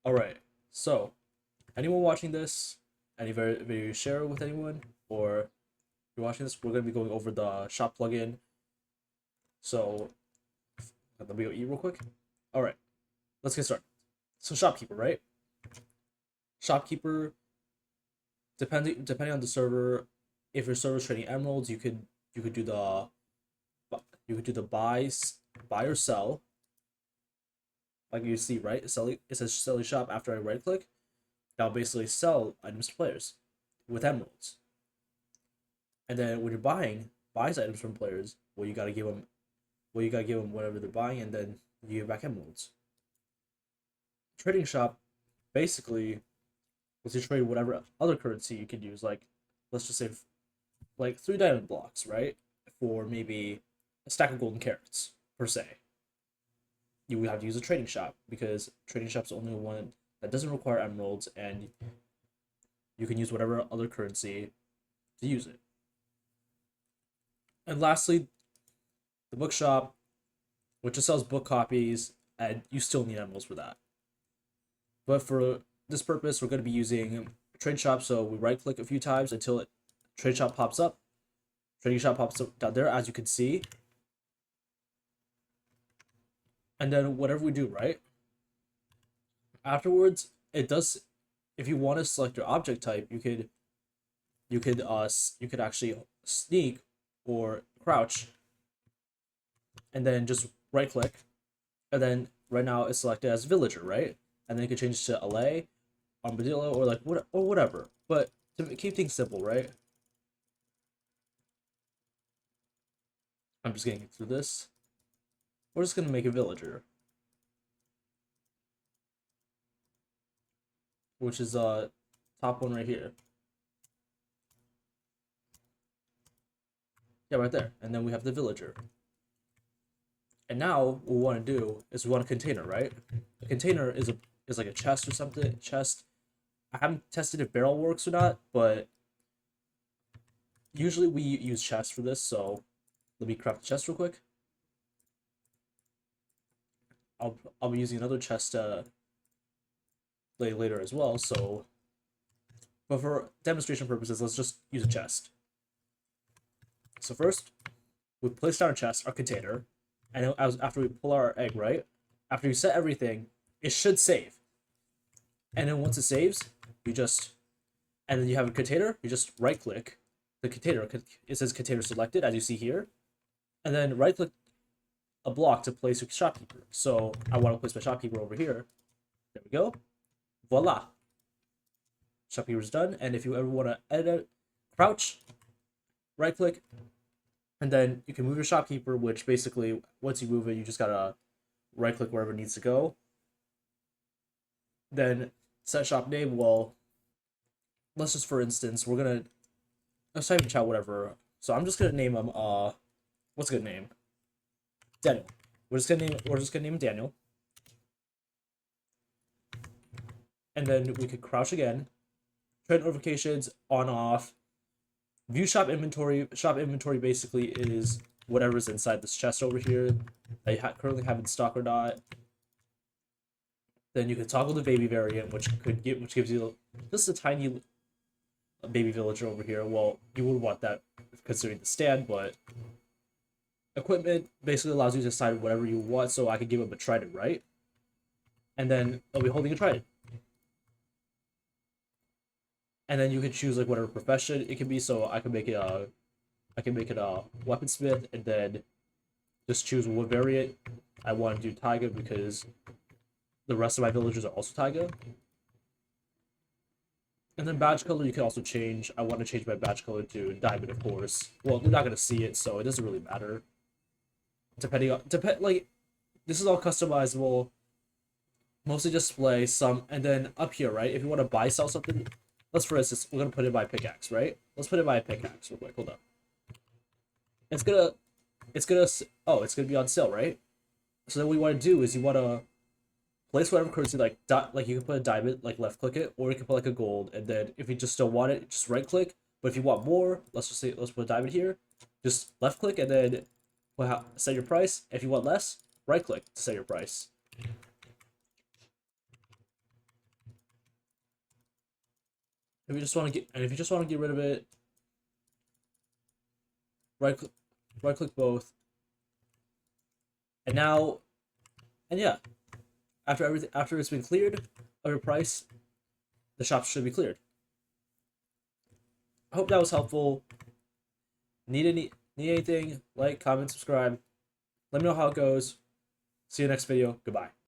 Alright, so anyone watching this, any video you share with anyone, or if you're watching this, we're gonna be going over the shop plugin. So let me go eat real quick. Alright, let's get started. So Shopkeeper, right? Shopkeeper, depending on the server, if your server's trading emeralds, you could do the buy or sell, like you see, right? Selling, it says selling shop after I right click. That'll basically sell items to players with emeralds. And then when you're buys items from players, you gotta give them whatever they're buying, and then you give back emeralds. Trading shop basically lets you trade whatever other currency you could use, like let's just say like 3 diamond blocks, right? For maybe a stack of golden carrots per se. You would have to use a trading shop because trading shop's the only one that doesn't require emeralds, and you can use whatever other currency to use it. And lastly, the bookshop, which just sells book copies, and you still need emeralds for that. But for this purpose, we're going to be using trade shop. So we right click a few times until trade shop pops up. Trading shop pops up down there, as you can see. And then whatever we do, right? Afterwards, it does. If you want to select your object type, you could actually sneak or crouch, and then just right click, and then right now it's selected as villager, right? And then you can change to LA, armadillo, or like whatever. But to keep things simple, right? I'm just getting through this. We're just gonna make a villager, which is top one right here. Yeah, right there. And then we have the villager. And now what we want to do is we want a container, right? A container is like a chest or something. Chest. I haven't tested if barrel works or not, but usually we use chest for this. So let me craft the chest real quick. I'll be using another chest later as well. So, but for demonstration purposes, let's just use a chest. So first, we place down our chest, our container, and after we pull our egg, right? After you set everything, it should save. And then once it saves, you just, and then you have a container, you just right click the container. It says container selected, as you see here. And then right click a block to place your shopkeeper. So I want to place my shopkeeper over here. There we go. Voila. Shopkeeper's done. And if you ever want to edit, crouch, right click, and then you can move your shopkeeper, which basically once you move it, you just gotta right click wherever it needs to go. Then set shop name. Well, let's just, for instance, let's type in chat whatever. So I'm just gonna name him what's a good name? Daniel. We're just gonna name him Daniel. And then we could crouch again. Trade notifications on off. View shop inventory. Shop inventory basically is whatever's inside this chest over here that you currently have in stock or not. Then you can toggle the baby variant, which gives you just a tiny baby villager over here. Well, you would want that considering the stand, but equipment basically allows you to decide whatever you want. So I could give him a trident, right? And then I'll be holding a trident. And then you can choose like whatever profession it can be. So I can make it a weaponsmith, and then just choose what variant I want to do taiga, because the rest of my villagers are also taiga. And then badge color you can also change. I want to change my badge color to diamond, of course. Well, they're not gonna see it, so it doesn't really matter. Like this is all customizable. Mostly display some, and then up here, right? If you want to sell something, let's, for instance, we're gonna put it by pickaxe, right? Let's put it by pickaxe real quick. Hold up. It's gonna, oh, it's gonna be on sale, right? So then what you want to do is you want to place whatever currency, like you can put a diamond, like left click it, or you can put like a gold, and then if you just don't want it, just right click. But if you want more, let's put a diamond here, just left click, and then set your price. If you want less, right click to set your price. If you just want to get rid of it, right click both, and now, and yeah, after it's been cleared of your price, the shop should be cleared. I hope that was helpful. Need anything? Like, comment, subscribe. Let me know how it goes. See you next video. Goodbye.